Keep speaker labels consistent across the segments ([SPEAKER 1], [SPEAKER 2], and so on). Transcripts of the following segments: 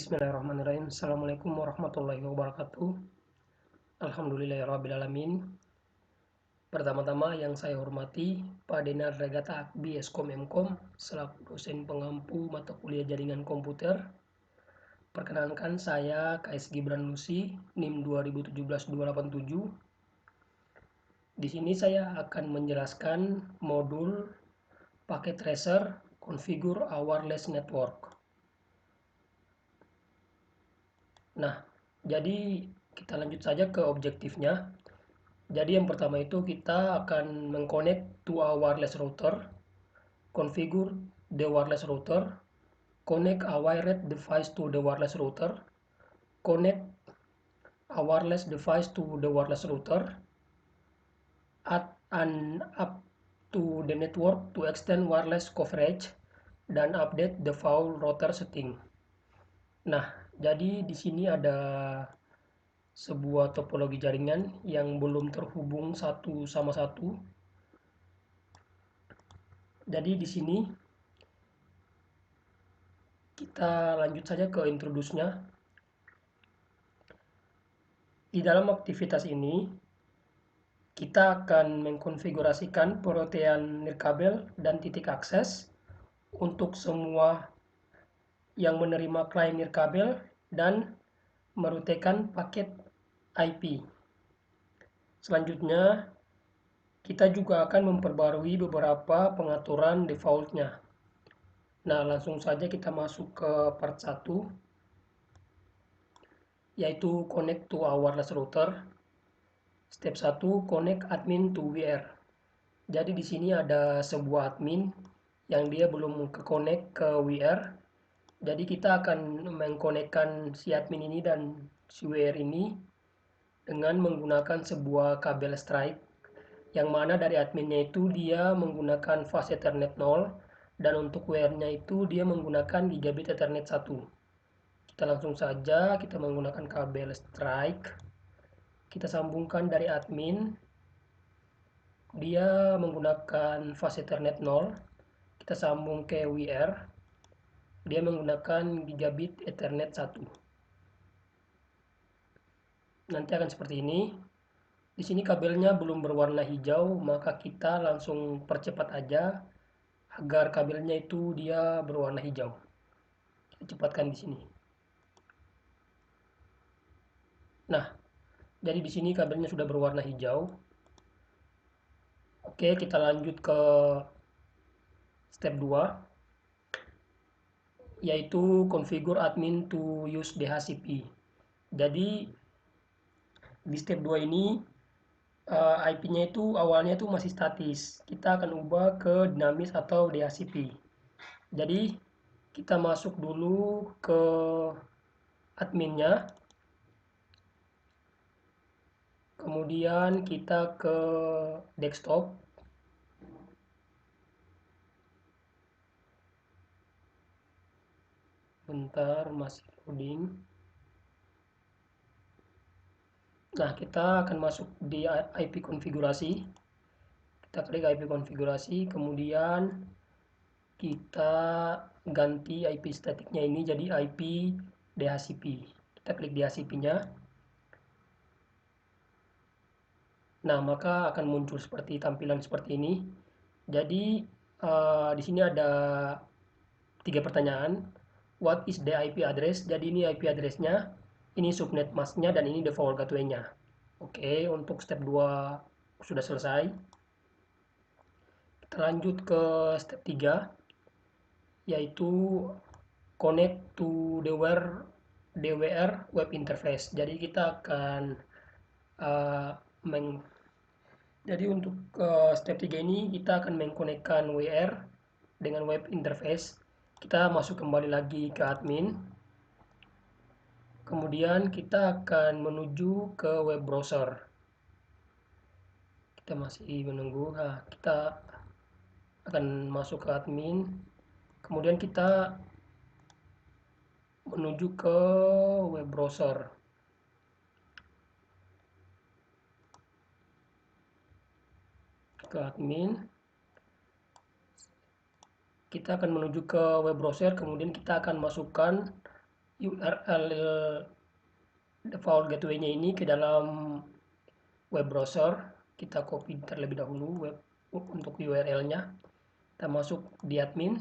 [SPEAKER 1] Bismillahirrahmanirrahim. Assalamualaikum warahmatullahi wabarakatuh. Alhamdulillahirrahmanirrahim. Pertama-tama yang saya hormati Pak Denar Regata Akbi Eskom Mkom selaku dosen pengampu mata kuliah jaringan komputer. Perkenalkan saya KS Gibran Lucy, NIM 2017-287. Di sini saya akan menjelaskan modul paket tracer configure a wireless network. Nah, jadi kita lanjut saja ke objektifnya. Jadi yang pertama itu kita akan mengconnect to a wireless router, configure the wireless router, connect a wired device to the wireless router, connect a wireless device to the wireless router, add an up to the network to extend wireless coverage, dan update the default router setting. Nah, jadi di sini ada sebuah topologi jaringan yang belum terhubung satu sama satu. Jadi di sini kita lanjut saja ke introduce-nya. Di dalam aktivitas ini kita akan mengkonfigurasikan perotean nirkabel dan titik akses untuk semua yang menerima klien nirkabel dan merutekan paket IP. Selanjutnya kita juga akan memperbarui beberapa pengaturan default-nya. Nah, langsung saja kita masuk ke part 1, yaitu connect to our wireless router. Step 1, connect admin to WR. Jadi di sini ada sebuah admin yang dia belum ke-connect ke WR. Jadi kita akan mengkonekkan si admin ini dan si WR ini dengan menggunakan sebuah kabel strike, yang mana dari adminnya itu dia menggunakan fast ethernet 0 dan untuk WR-nya itu dia menggunakan gigabit ethernet 1. Kita langsung saja kita menggunakan kabel strike, kita sambungkan dari admin, dia menggunakan fast ethernet 0, kita sambung ke WR, dia menggunakan gigabit ethernet 1. Nanti akan seperti ini. Di sini kabelnya belum berwarna hijau, maka kita langsung percepat aja agar kabelnya itu dia berwarna hijau. Kita cepatkan di sini. Nah, jadi di sini kabelnya sudah berwarna hijau. Oke, kita lanjut ke step 2, yaitu configure admin to use DHCP. Jadi di step 2 ini IP-nya itu awalnya itu masih statis. Kita akan ubah ke dinamis atau DHCP. Jadi kita masuk dulu ke adminnya, kemudian kita ke desktop, bentar masih loading. Nah, kita akan masuk di IP konfigurasi, kita klik IP konfigurasi, kemudian kita ganti IP statiknya ini jadi IP DHCP. Kita klik DHCP-nya. Nah, maka akan muncul seperti tampilan seperti ini. Jadi di sini ada 3 pertanyaan. What is the IP address? Jadi ini IP address-nya, ini subnet mask-nya, dan ini default gateway-nya. Oke, untuk step 2 sudah selesai. Kita lanjut ke step 3, yaitu connect to DWR web interface. Jadi kita akan jadi untuk step 3 ini kita akan mengkonekkan WR dengan web interface. Kita masuk kembali lagi ke admin, kemudian kita akan menuju ke web browser. Kita masih menunggu. Nah, kita akan masuk ke admin, kemudian kita menuju ke web browser. Ke admin, kita akan menuju ke web browser, kemudian kita akan masukkan URL default gateway-nya ini ke dalam web browser. Kita copy terlebih dahulu untuk URL-nya. Kita masuk di admin,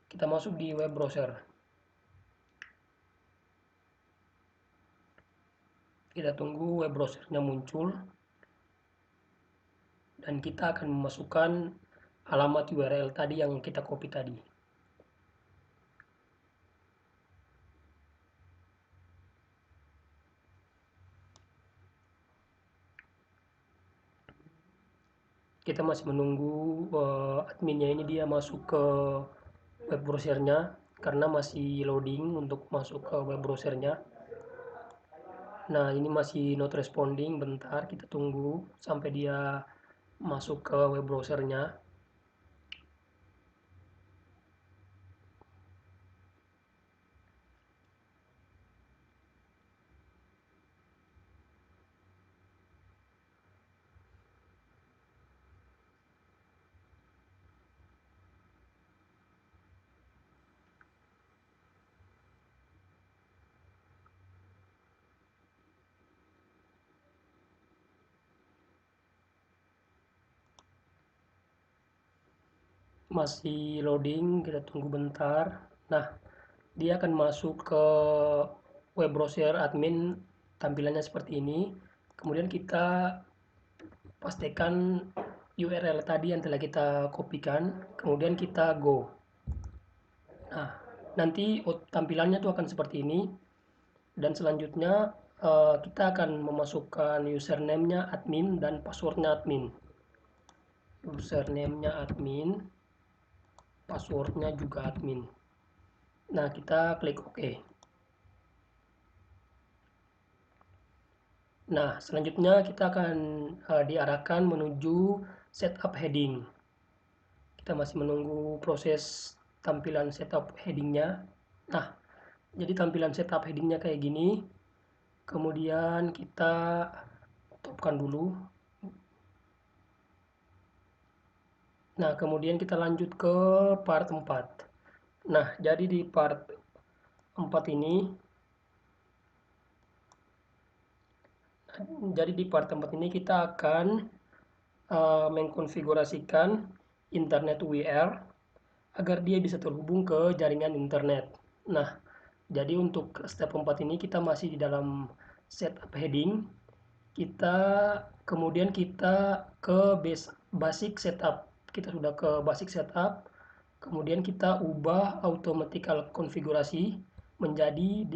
[SPEAKER 1] kita masuk di web browser. Kita tunggu web browsernya muncul. Dan kita akan memasukkan alamat URL tadi yang kita copy tadi. Kita masih menunggu adminnya ini dia masuk ke web browsernya karena masih loading untuk masuk ke web browsernya. Nah, ini masih not responding, bentar kita tunggu sampai dia masuk ke web browsernya. Masih loading, kita tunggu bentar. Nah, dia akan masuk ke web browser admin, tampilannya seperti ini. Kemudian kita pastikan URL tadi yang telah kita kopikan, kemudian kita go. Nah, nanti tampilannya tuh akan seperti ini. Dan selanjutnya kita akan memasukkan username-nya admin dan password-nya admin. Username-nya admin, password-nya juga admin. Nah, kita klik OK. Nah, selanjutnya kita akan diarahkan menuju setup heading. Kita masih menunggu proses tampilan setup headingnya. Nah, jadi tampilan setup headingnya kayak gini. Kemudian kita topkan dulu. Nah, kemudian kita lanjut ke part 4. Nah, jadi di part 4 ini, kita akan mengkonfigurasikan internet WR agar dia bisa terhubung ke jaringan internet. Nah, jadi untuk step 4 ini kita masih di dalam setup heading. Kemudian kita ke basic setup. Kita sudah ke basic setup. Kemudian kita ubah automatical konfigurasi menjadi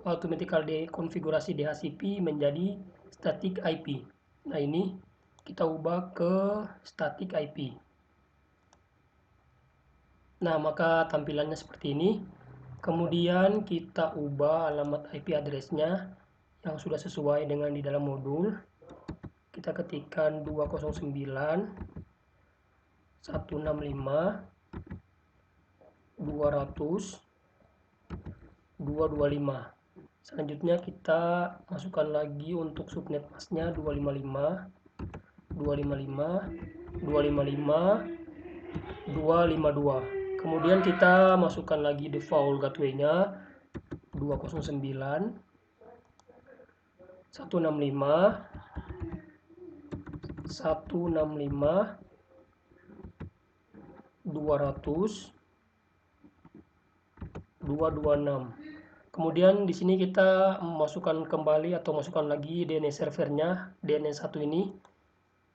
[SPEAKER 1] automatical konfigurasi DHCP menjadi static IP. Nah, ini kita ubah ke static IP. Nah, maka tampilannya seperti ini. Kemudian kita ubah alamat IP address-nya yang sudah sesuai dengan di dalam modul. Kita ketikkan 209.165.200.225. Selanjutnya kita masukkan lagi untuk subnet masknya 255.255.255.252. Kemudian kita masukkan lagi default gateway-nya 255.165.200.226. Kemudian di sini kita masukkan kembali atau masukkan lagi DNS servernya, DNS 1 ini.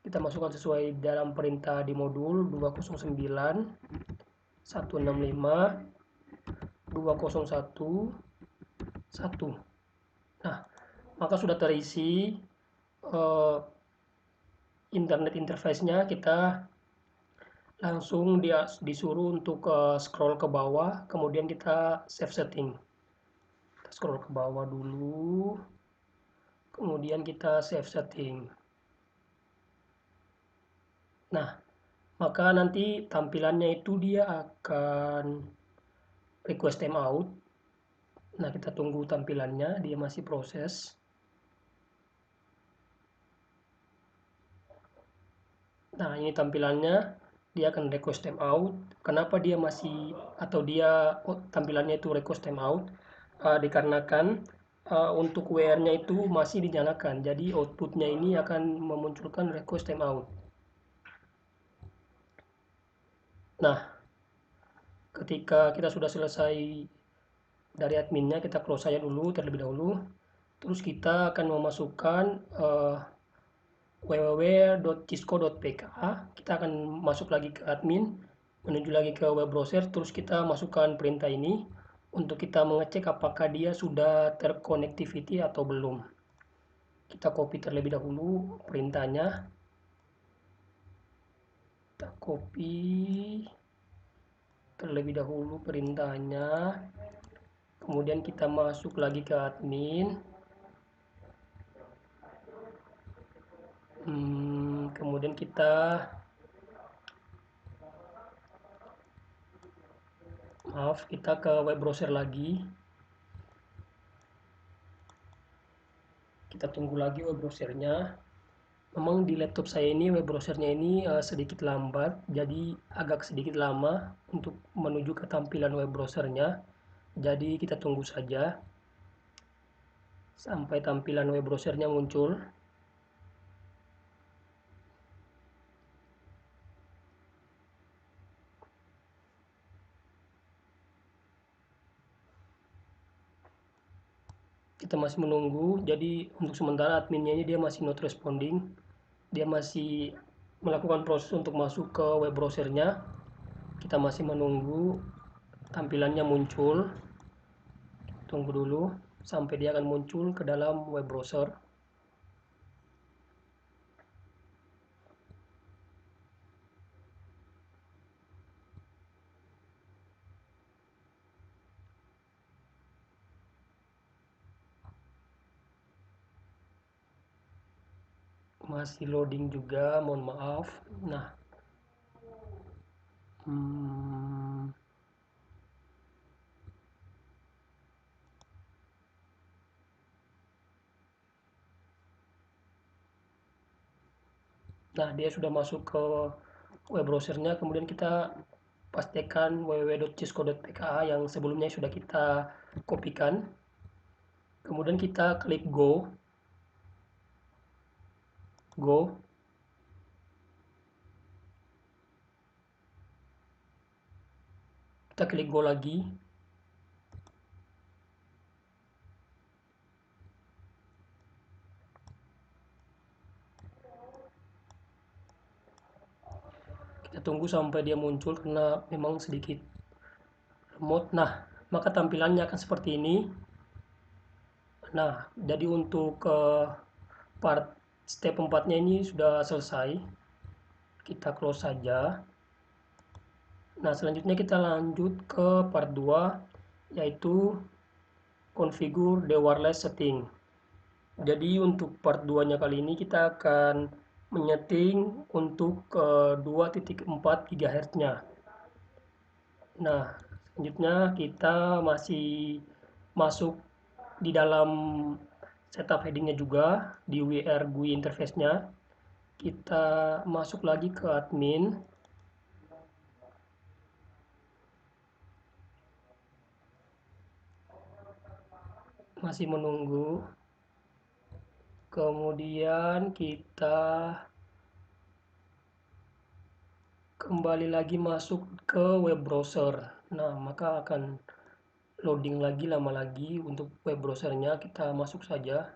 [SPEAKER 1] Kita masukkan sesuai dalam perintah di modul 209.165.201.1. Nah, maka sudah terisi internet interface-nya. Kita langsung disuruh untuk scroll ke bawah, kemudian kita save setting. Kita scroll ke bawah dulu, kemudian kita save setting. Nah, maka nanti tampilannya itu dia akan request timeout. Nah, kita tunggu tampilannya, dia masih proses. Nah, ini tampilannya, dia akan request timeout. Kenapa dia masih atau dia tampilannya itu request timeout? dikarenakan untuk WR-nya itu masih dinyalakan. Jadi outputnya ini akan memunculkan request timeout. Nah, ketika kita sudah selesai dari adminnya, kita close saja dulu terlebih dahulu. Terus kita akan memasukkan www.cisco.pk. Kita akan masuk lagi ke admin, menuju lagi ke web browser, terus kita masukkan perintah ini untuk kita mengecek apakah dia sudah terconnectivity atau belum. Kita copy terlebih dahulu perintahnya. Kita copy terlebih dahulu perintahnya. Kemudian kita masuk lagi ke admin. Kemudian kita ke web browser lagi. Kita tunggu lagi web browsernya. Memang di laptop saya ini web browsernya ini sedikit lambat, jadi agak sedikit lama untuk menuju ke tampilan web browsernya. Jadi kita tunggu saja sampai tampilan web browsernya muncul. Kita masih menunggu, jadi untuk sementara adminnya ini dia masih not responding. Dia masih melakukan proses untuk masuk ke web browsernya. Kita masih menunggu tampilannya muncul. Tunggu dulu sampai dia akan muncul ke dalam web browser. Masih loading juga, mohon maaf. Nah, dia sudah masuk ke web browsernya. Kemudian kita pastikan www.cisco.pk yang sebelumnya sudah kita kopikan. Kemudian kita klik go. Kita klik go lagi. Kita tunggu sampai dia muncul karena memang sedikit lemot. Nah, maka tampilannya akan seperti ini. Nah, jadi untuk part step 4-nya ini sudah selesai. Kita close saja. Nah, selanjutnya kita lanjut ke part 2, yaitu configure the wireless setting. Jadi untuk part 2-nya kali ini kita akan menyeting untuk 2.4 GHz-nya. Nah, selanjutnya kita masih masuk di dalam setup headingnya juga di WR GUI interface-nya. Kita masuk lagi ke admin. Masih menunggu. Kemudian kita kembali lagi masuk ke web browser. Nah, maka akan loading lagi lama lagi untuk web browsernya. Kita masuk saja.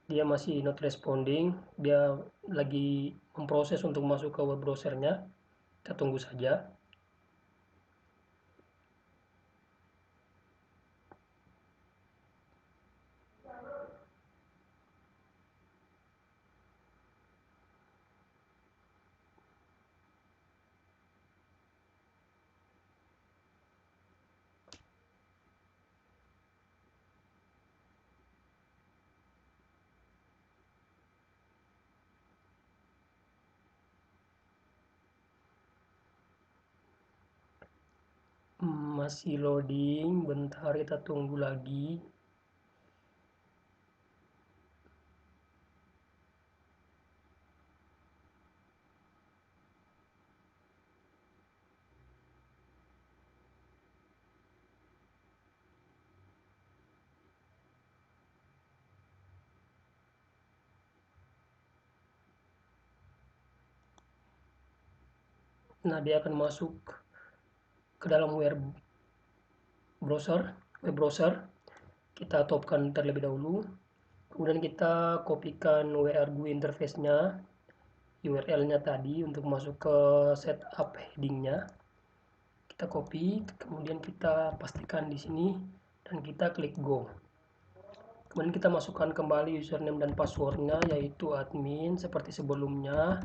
[SPEAKER 1] Dia masih not responding, dia lagi memproses untuk masuk ke web browsernya. Kita tunggu saja. Masih loading, bentar kita tunggu lagi. Nah, dia akan masuk ke dalam web browser. Kita topkan terlebih dahulu. Kemudian kita kopikan WR GUI interface-nya, URL-nya tadi untuk masuk ke setup heading-nya. Kita copy, kemudian kita pastikan di sini dan kita klik go. Kemudian kita masukkan kembali username dan passwordnya, yaitu admin seperti sebelumnya,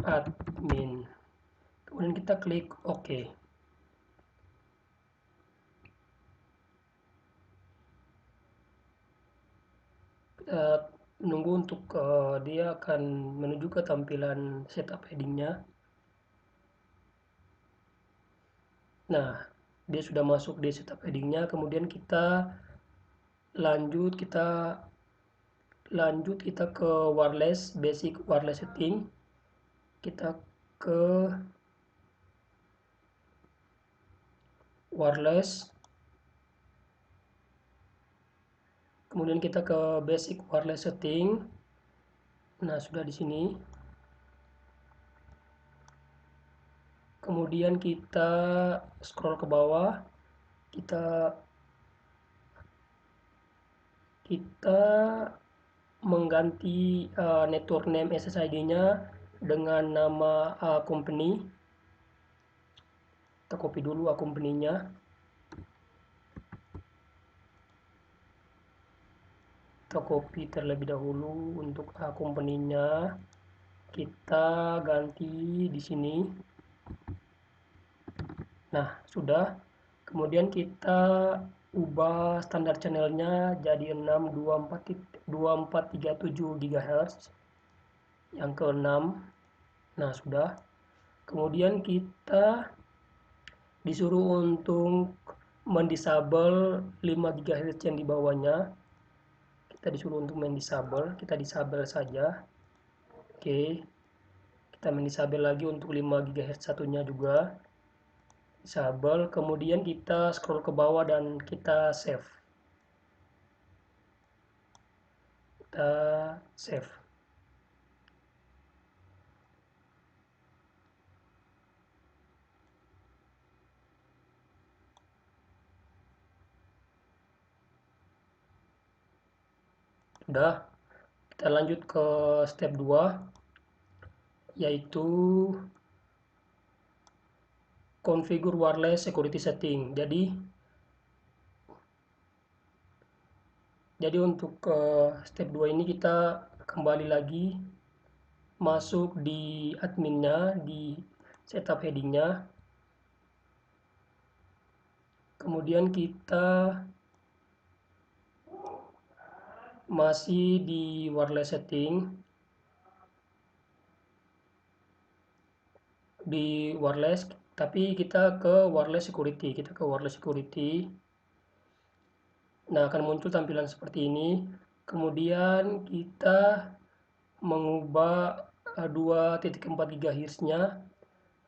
[SPEAKER 1] admin. Kemudian kita klik OK. Kita menunggu untuk dia akan menuju ke tampilan setup headingnya. Nah, dia sudah masuk di setup headingnya. Kemudian kita lanjut ke wireless, basic wireless setting. Kita ke wireless, kemudian kita ke basic wireless setting. Nah, sudah di sini. Kemudian kita scroll ke bawah, kita mengganti network name SSID-nya dengan nama company. Kita copy dulu company-nya. Kita copy terlebih dahulu untuk company-nya. Kita ganti di sini. Nah, sudah. Kemudian kita ubah standar channelnya jadi 62437 GHz yang ke-6. Nah, sudah. Kemudian kita disuruh untuk mendisable 5 GHz yang di bawahnya. Kita disuruh untuk mendisable, kita disable saja. Oke. Kita mendisable lagi untuk 5 GHz satunya juga. Disable, kemudian kita scroll ke bawah dan kita save. Kita save. Sudah, kita lanjut ke step 2, yaitu configure wireless security setting. Jadi untuk step 2 ini kita kembali lagi masuk di adminnya, di setup headingnya. Kemudian kita masih di wireless setting, di wireless, tapi kita ke wireless security. Nah, akan muncul tampilan seperti ini. Kemudian kita mengubah 2.4 GHz-nya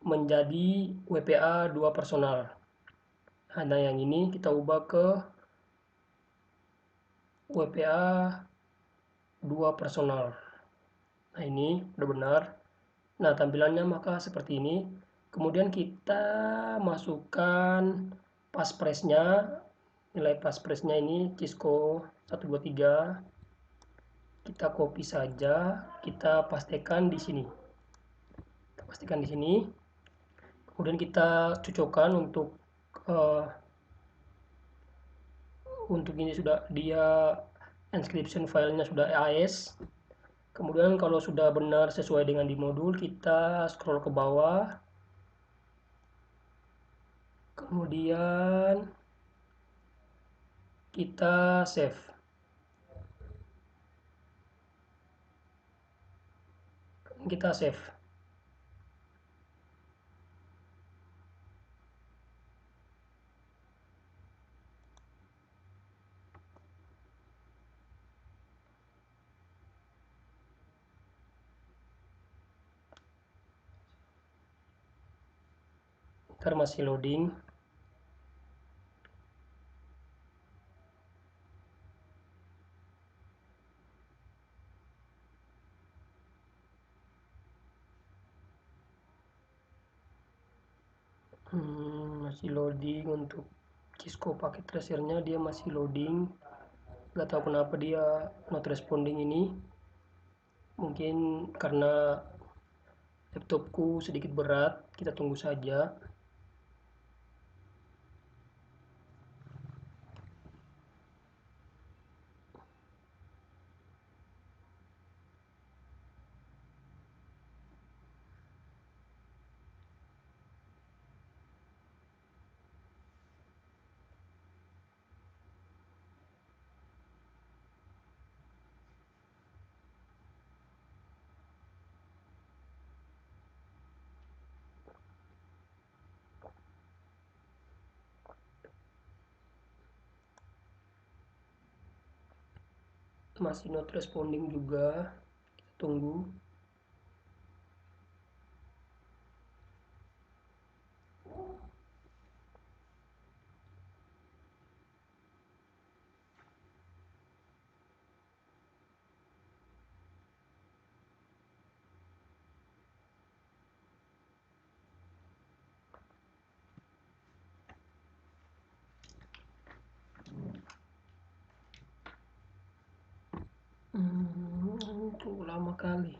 [SPEAKER 1] menjadi WPA 2 personal. Nah, yang ini kita ubah ke WPA 2 personal. Nah, ini udah benar. Nah, tampilannya maka seperti ini. Kemudian kita masukkan passphrase-nya. Nilai passphrase-nya ini Cisco 123. Kita copy saja, kita pastikan di sini. Kemudian kita cocokkan untuk ini sudah dia encryption filenya sudah AES. Kemudian kalau sudah benar sesuai dengan di modul, kita scroll ke bawah. Kemudian kita save. Ntar masih loading. Masih loading untuk Cisco paket tracernya, dia masih loading. Gak tahu kenapa dia not responding ini. Mungkin karena laptopku sedikit berat, kita tunggu saja. Masih not responding juga, kita tunggu. Tunggu lama kali.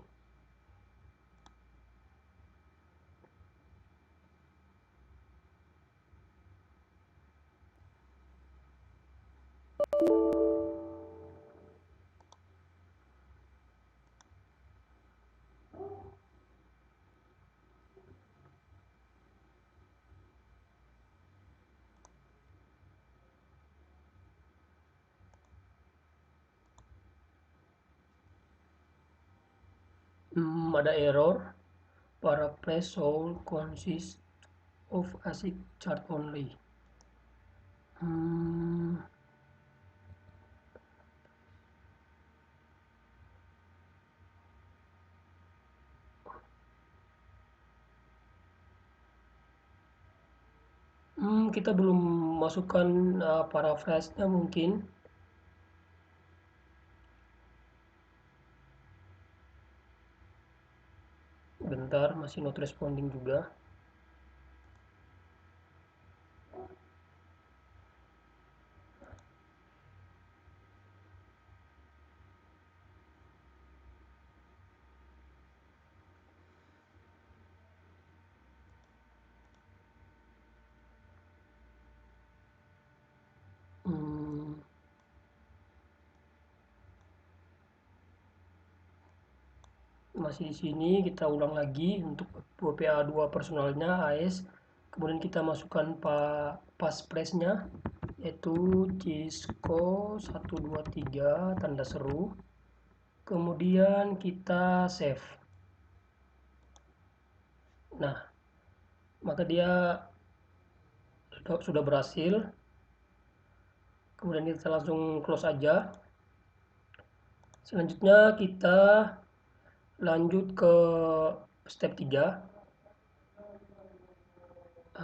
[SPEAKER 1] Ada error. Paraphrase soul consists of ASIC chart only. Kita belum masukkan paraphrase-nya mungkin. Bentar, masih not responding juga. Masih di sini, kita ulang lagi untuk WPA2 personalnya AS. Kemudian kita masukkan passphrase-nya, yaitu Cisco 123 tanda seru. Kemudian kita save. Nah, maka dia sudah berhasil. Kemudian kita langsung close aja. Selanjutnya kita lanjut ke step 3.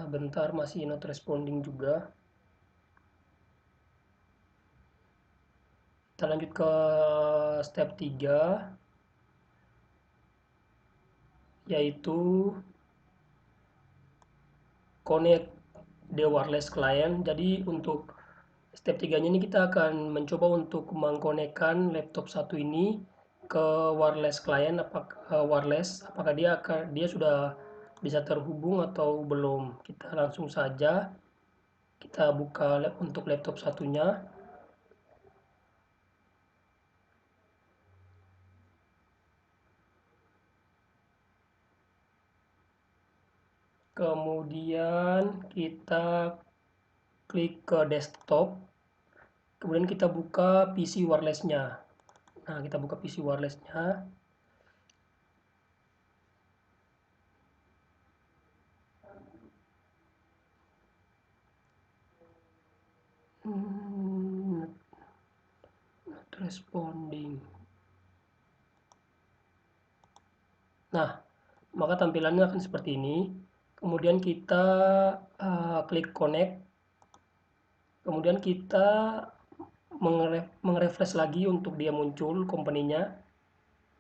[SPEAKER 1] Bentar, masih not responding juga. Kita lanjut ke step 3, yaitu connect the wireless client. Jadi untuk step 3-nya ini kita akan mencoba untuk mengkonekkan laptop satu ini ke wireless client, apakah dia sudah bisa terhubung atau belum. Kita langsung saja kita buka untuk laptop satunya. Kemudian kita klik ke desktop. Kemudian kita buka PC wireless-nya. Nah, kita buka PC wireless-nya. Not responding. Nah, maka tampilannya akan seperti ini. Kemudian kita klik connect. Kemudian kita mengrefresh lagi untuk dia muncul company-nya.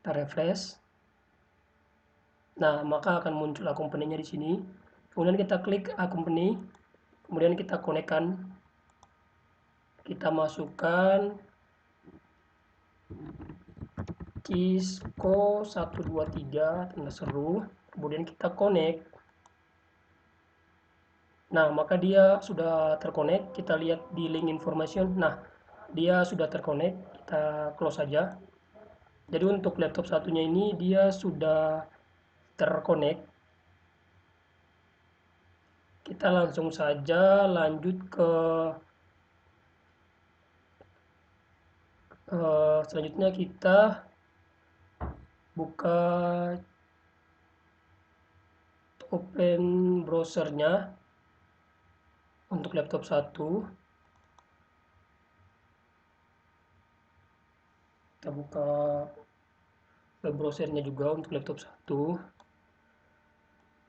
[SPEAKER 1] Kita refresh. Nah, maka akan muncul company-nya di sini. Kemudian kita klik company. Kemudian kita konekkan. Kita masukkan Cisco 123 tanda seru. Kemudian kita connect. Nah, maka dia sudah terkonek. Kita lihat di link information. Nah, dia sudah terkonek. Kita close saja. Jadi untuk laptop satunya ini dia sudah terkonek. Kita langsung saja lanjut ke selanjutnya kita buka open browsernya untuk laptop 1. Kita buka web browsernya juga untuk laptop 1.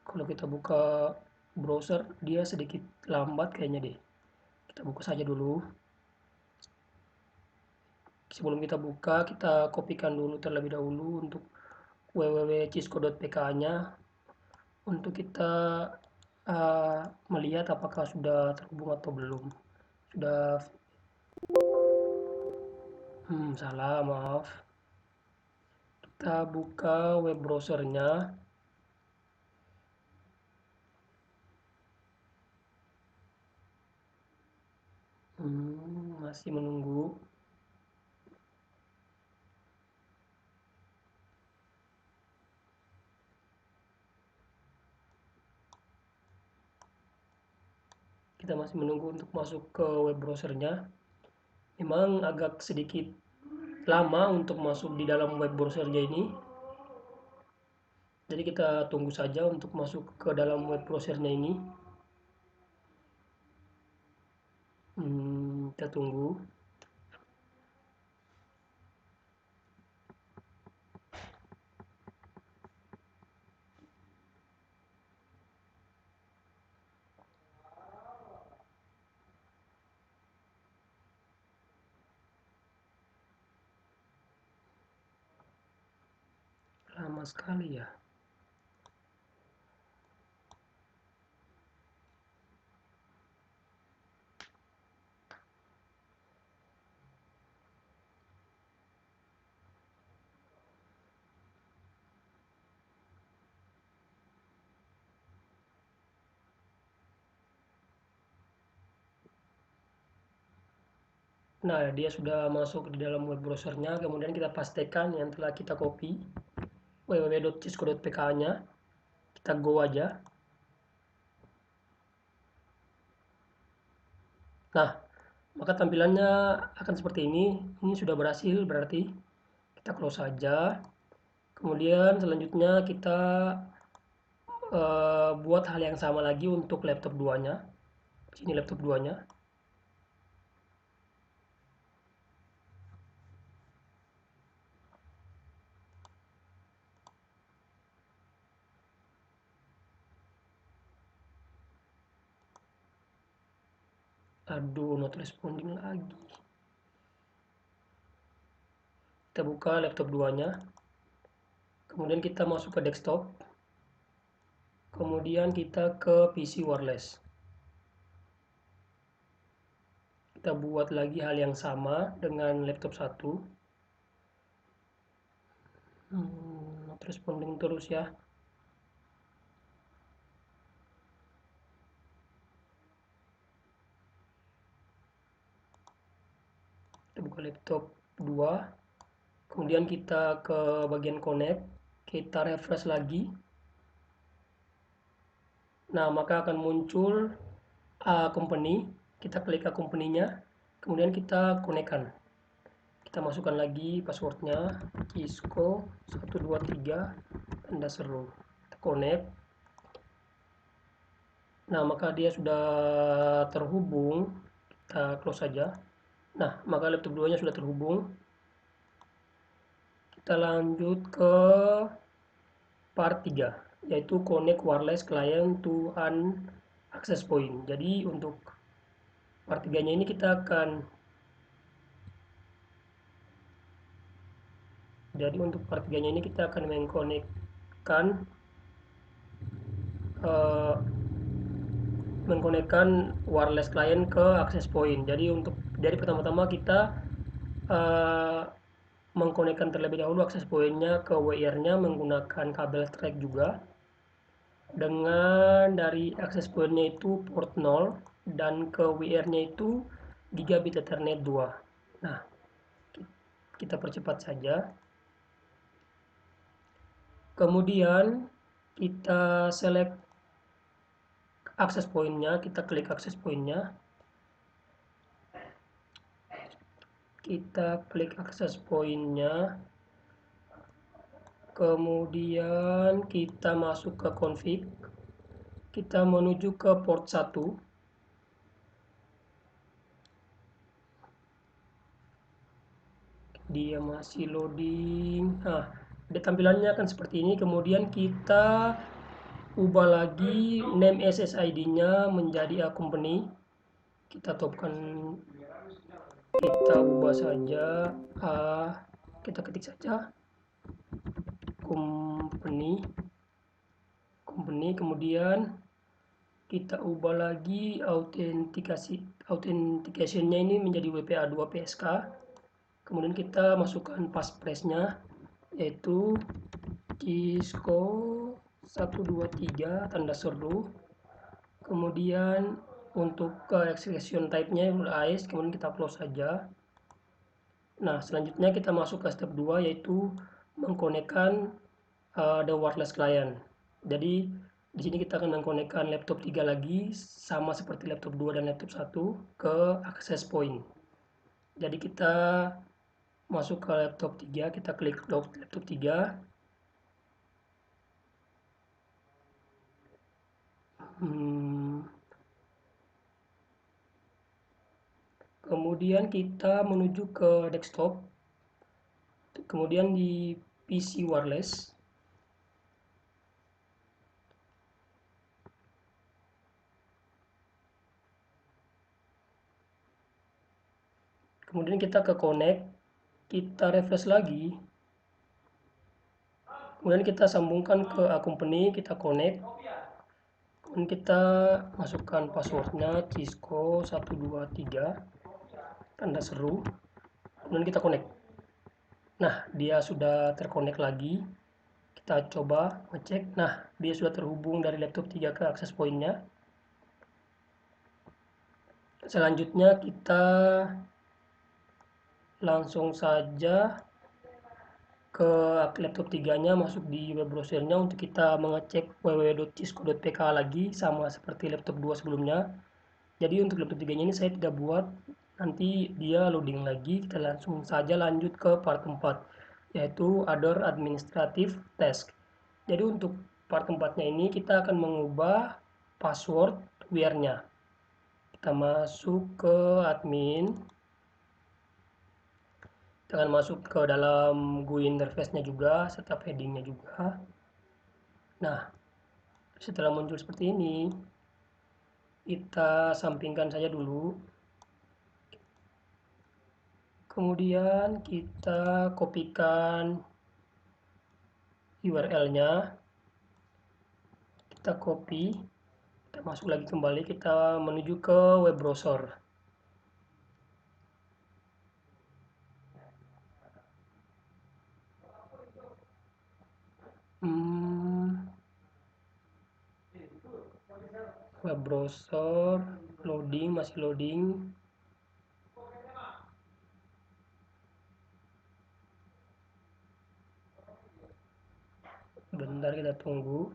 [SPEAKER 1] Kalau kita buka browser dia sedikit lambat kayaknya deh. Kita buka saja dulu. Sebelum kita buka, kita kopikan dulu terlebih dahulu untuk www.cisco.pk-nya untuk kita melihat apakah sudah terhubung atau belum. Sudah salah, maaf. Kita buka web browsernya. Masih menunggu. Kita masih menunggu untuk masuk ke web browsernya. Memang agak sedikit lama untuk masuk di dalam web browsernya ini. Jadi kita tunggu saja untuk masuk ke dalam web browsernya ini. Kita tunggu. Lama sekali ya. Nah, dia sudah masuk di dalam web browsernya. Kemudian kita pastikan yang telah kita copy www.cisco.pk-nya. Kita go aja. Nah, maka tampilannya akan seperti ini. Ini sudah berhasil berarti. Kita close saja. Kemudian selanjutnya kita buat hal yang sama lagi untuk laptop 2-nya. Sini laptop 2-nya. Aduh, not responding lagi. Kita buka laptop 2-nya. Kemudian kita masuk ke desktop. Kemudian kita ke PC wireless. Kita buat lagi hal yang sama dengan laptop 1. Not responding terus ya. Kita buka laptop 2. Kemudian kita ke bagian connect. Kita refresh lagi. Nah, maka akan muncul company. Kita klik company-nya. Kemudian kita konekkan. Kita masukkan lagi passwordnya. Cisco 123 tanda seru. Kita connect. Nah, maka dia sudah terhubung. Kita close saja. Nah, maka laptop 2-nya sudah terhubung. Kita lanjut ke part 3. yaitu connect wireless client to an access point. Jadi untuk part 3-nya ini kita akan mengkonekkan eh, wireless client ke access point. Jadi pertama-tama kita eh, mengkonekkan terlebih dahulu access point-nya ke WIR-nya menggunakan kabel track juga. Dengan dari access point-nya itu port 0 dan ke WIR-nya itu gigabit Ethernet 2. Nah, kita percepat saja. Kemudian kita select access point-nya, kita klik access point-nya. Kita klik access point-nya. Kemudian kita masuk ke config. Kita menuju ke port 1. Dia masih loading. Nah, tampilannya akan seperti ini. Kemudian kita ubah lagi name SSID-nya menjadi A company. Kita ubah saja kita ketik saja company. Kemudian kita ubah lagi authentication-nya ini menjadi WPA2 PSK. Kemudian kita masukkan passphrase-nya yaitu Cisco 123 tanda seru. Kemudian untuk execution type-nya AES, kemudian kita close saja. Nah, selanjutnya kita masuk ke step 2 yaitu mengkonekkan the wireless client. Jadi di sini kita akan mengkonekkan laptop 3 lagi sama seperti laptop 2 dan laptop 1 ke access point. Jadi kita masuk ke laptop 3, kita klik laptop 3. Kemudian kita menuju ke desktop. Kemudian di PC wireless. Kemudian kita ke connect, kita refresh lagi. Kemudian kita sambungkan ke company, kita connect. Kemudian kita masukkan passwordnya Cisco 123 tanda seru. Kemudian kita connect. Nah, dia sudah terkonek lagi. Kita coba ngecek. Nah, dia sudah terhubung dari laptop 3 ke access point-nya. Selanjutnya kita langsung saja ke laptop 3-nya, masuk di web browsernya untuk kita mengecek www.cisco.pk lagi sama seperti laptop 2 sebelumnya. Jadi untuk laptop 3-nya ini saya tidak buat, nanti dia loading lagi. Kita langsung saja lanjut ke part 4 yaitu other administrative task. Jadi untuk part 4-nya ini kita akan mengubah password WIR-nya. Kita masuk ke admin. Kita akan masuk ke dalam GUI interface-nya juga serta padding-nya juga. Nah, setelah muncul seperti ini, kita sampingkan saja dulu. Kemudian kita kopikan URL-nya. Kita copy, kita masuk lagi kembali, kita menuju ke web browser. Web browser loading, masih loading. Bentar, kita tunggu.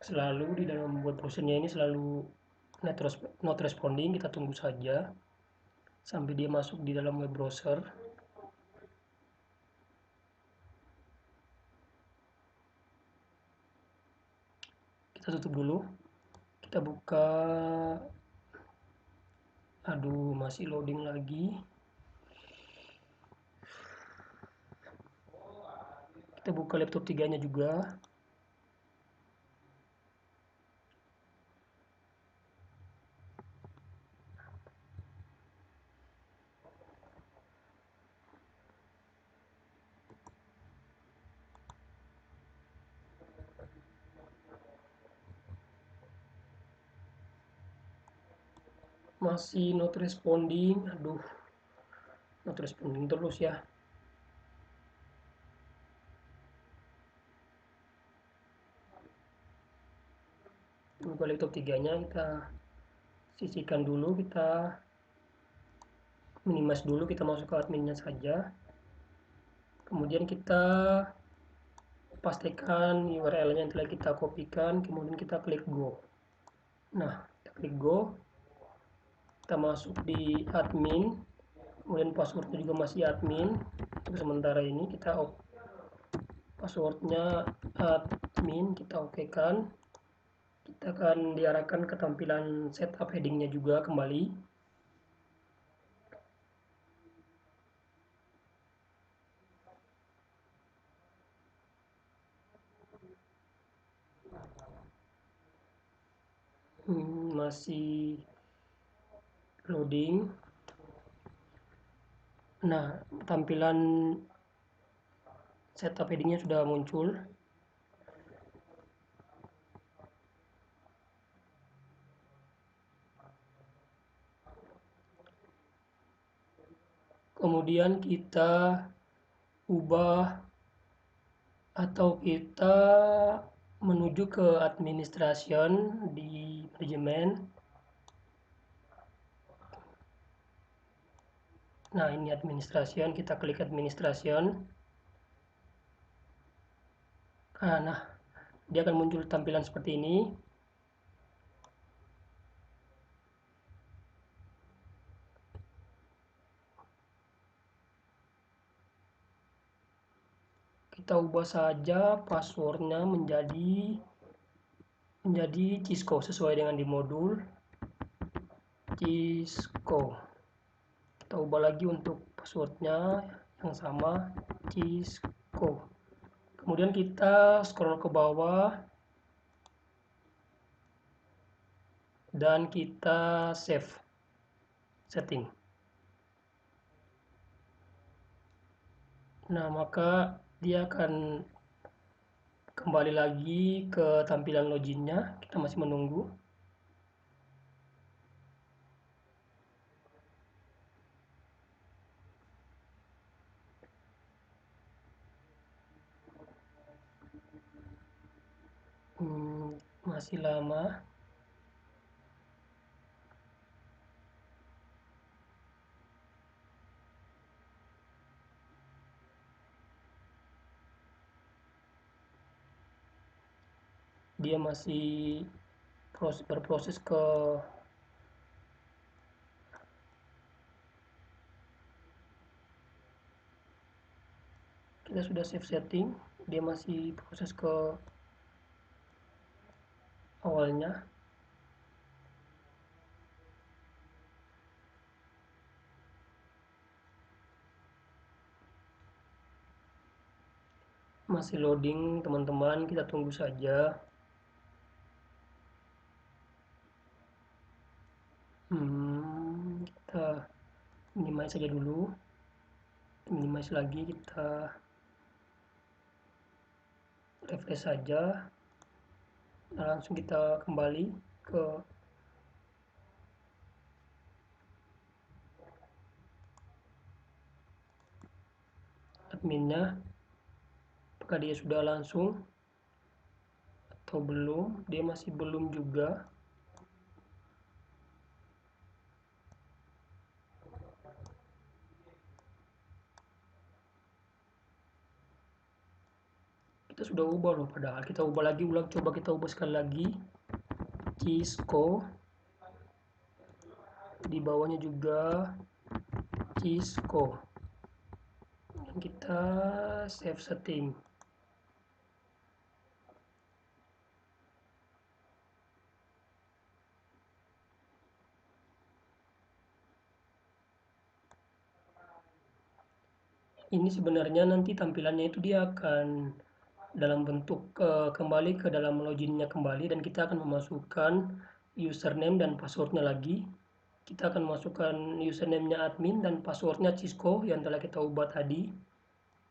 [SPEAKER 1] Selalu di dalam web browsernya ini selalu not responding, kita tunggu saja sampai dia masuk di dalam web browser. Kita tutup dulu, kita buka. Aduh, masih loading lagi. Kita buka laptop 3-nya juga. Masih not responding. Aduh, not responding terus ya. Buka laptop 3-nya, kita sisihkan dulu, kita minimize dulu, kita masuk ke adminnya saja. Kemudian kita pastikan URL-nya yang telah kita kopikan, kemudian kita klik go. Nah, kita klik go, kita masuk di admin, kemudian passwordnya juga masih admin. Untuk sementara ini kita passwordnya admin, kita okekan. Kita akan diarahkan ke tampilan setup headingnya juga kembali. Masih loading. Nah, tampilan setup headingnya sudah muncul. Kemudian kita ubah atau kita menuju ke administration di manajemen. Nah, ini administration, kita klik administration. Nah, dia akan muncul tampilan seperti ini. Kita ubah saja passwordnya menjadi Cisco sesuai dengan di modul Cisco. Kita ubah lagi untuk passwordnya yang sama, Cisco. Kemudian kita scroll ke bawah dan kita save setting. Nah, maka dia akan kembali lagi ke tampilan loginnya. Kita masih menunggu. Masih lama. Dia masih berproses ke kita sudah save setting, dia masih proses ke awalnya. Masih loading teman-teman, kita tunggu saja. Kita minimize saja dulu, minimize lagi, kita refresh saja. Nah, langsung kita kembali ke adminnya. Apakah dia sudah langsung atau belum? Dia masih belum juga. Kita sudah ubah loh, padahal kita ubah lagi, coba kita ubah sekali lagi, Cisco. Di bawahnya juga Cisco. Dan kita save setting. Ini sebenarnya nanti tampilannya itu dia akan dalam bentuk kembali ke dalam loginnya kembali, dan kita akan memasukkan username dan passwordnya lagi. Kita akan masukkan username-nya admin dan passwordnya Cisco yang telah kita ubah tadi.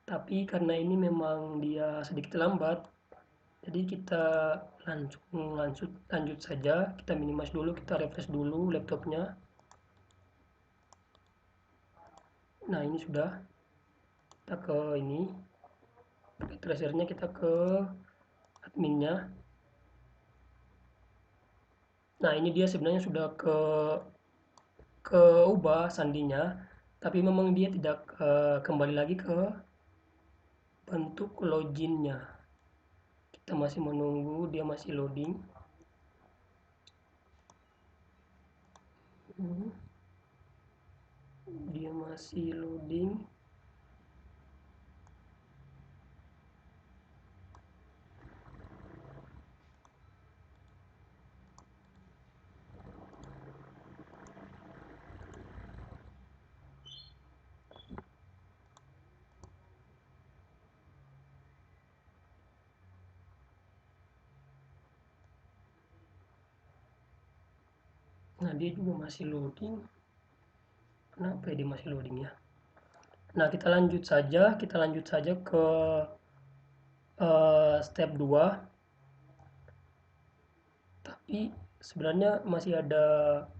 [SPEAKER 1] Tapi karena ini memang dia sedikit lambat, jadi kita lanjut saja. Kita minimize dulu, kita refresh dulu laptopnya. Nah, ini sudah. Kita ke ini, tracernya kita ke adminnya. Nah, ini dia sebenarnya sudah keubah sandinya, tapi memang dia tidak kembali lagi ke bentuk loginnya. Kita masih menunggu, dia masih loading. Dia masih loading. Nah, dia juga masih loading. Kenapa ya dia masih loading ya? Nah, kita lanjut saja ke step 2. Tapi sebenarnya masih ada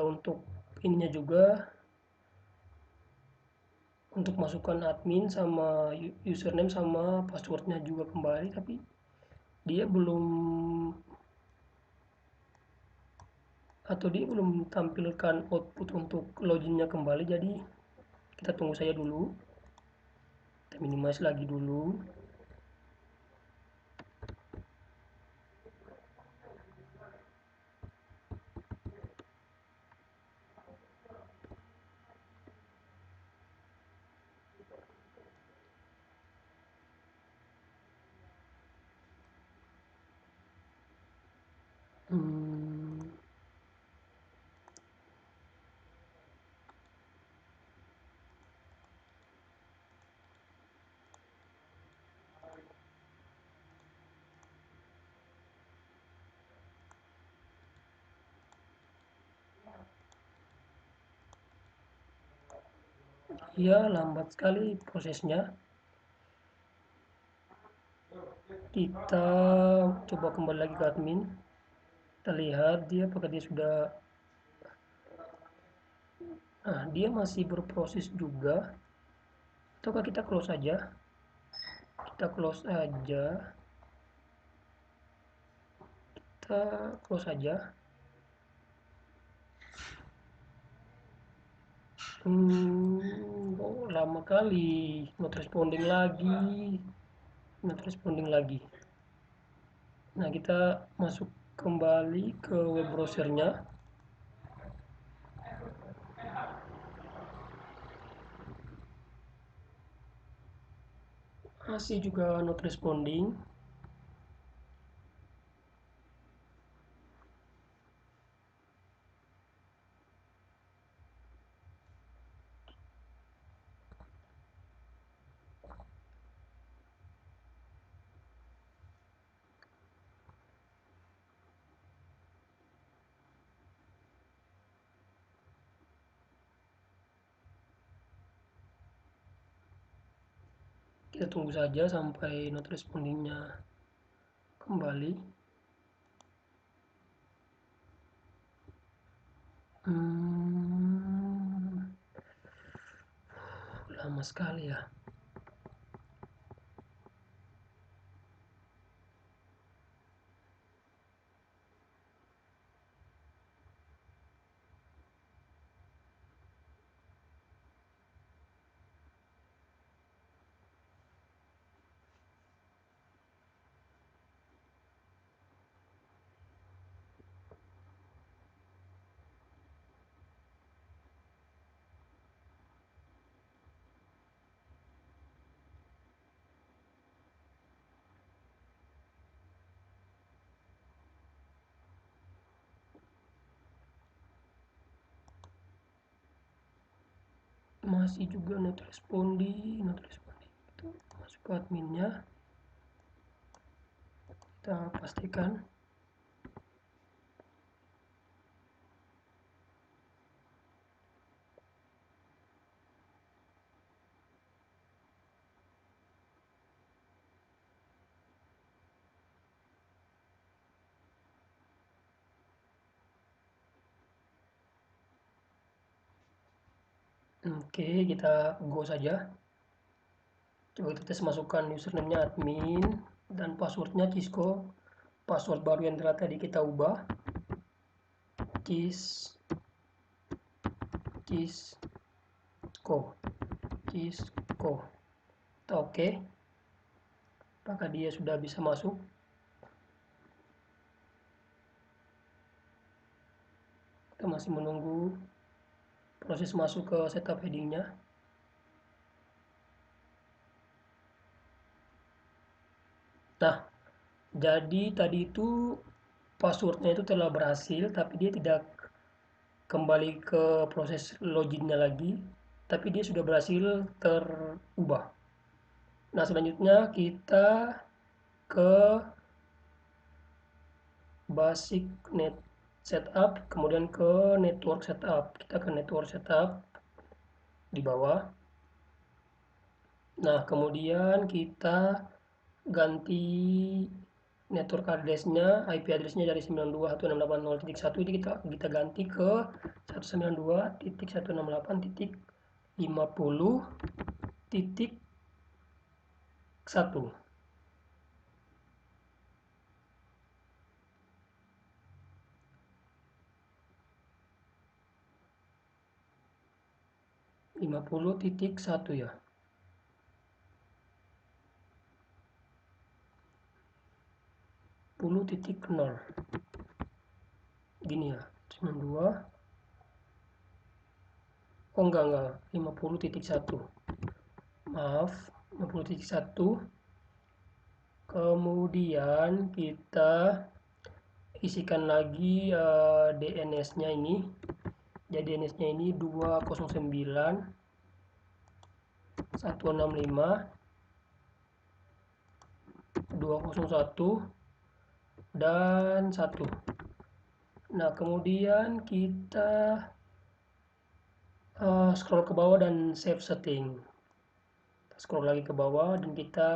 [SPEAKER 1] untuk ininya juga, untuk masukkan admin sama username sama passwordnya juga kembali, tapi dia belum tampilkan output untuk loginnya kembali. Jadi kita tunggu saja dulu, kita minimize lagi dulu. Ya, lambat sekali prosesnya. Kita coba kembali lagi ke admin. Kita lihat apakah dia sudah. Nah, dia masih berproses juga. Ataukah kita close aja? Kita close aja. Kita close aja. Lama kali. Not responding lagi. Nah, kita masuk kembali ke web browsernya. Masih juga not responding. Kita tunggu saja sampai not respondingnya kembali. Lama sekali ya. masih juga not responding itu masuk ke adminnya, kita pastikan. Oke, kita go saja. Coba kita tes masukkan username-nya admin dan passwordnya Cisco. Password baru yang telah tadi kita ubah. Cisco. Kita oke. Apakah dia sudah bisa masuk? Kita masih menunggu proses masuk ke setup headingnya. Nah, jadi tadi itu passwordnya itu telah berhasil, tapi dia tidak kembali ke proses loginnya lagi, tapi dia sudah berhasil terubah. Nah, selanjutnya kita ke basic net setup, kemudian ke network setup. Kita ke network setup di bawah. Nah, kemudian kita ganti network address-nya, IP address-nya dari 92.168.0.1 ini kita ganti ke 192.168.50.1. ya. .0 gini ya, 92. Oh enggak 50.1. Maaf, 50.1. Kemudian kita isikan lagi DNS-nya ini. Jadi DNS-nya ini 209.165.201 dan 1. Nah, kemudian kita scroll ke bawah dan save setting. Kita scroll lagi ke bawah dan kita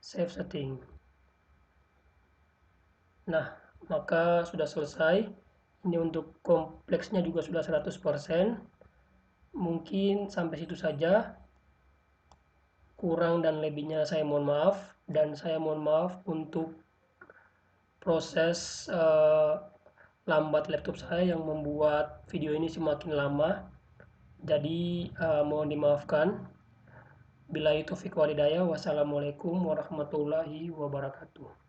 [SPEAKER 1] save setting. Nah, maka sudah selesai. Ini untuk kompleksnya juga sudah 100%. Mungkin sampai situ saja. Kurang dan lebihnya saya mohon maaf. Dan saya mohon maaf untuk proses lambat laptop saya yang membuat video ini semakin lama. Jadi mohon dimaafkan. Billahi taufiq walhidayah. Wassalamualaikum warahmatullahi wabarakatuh.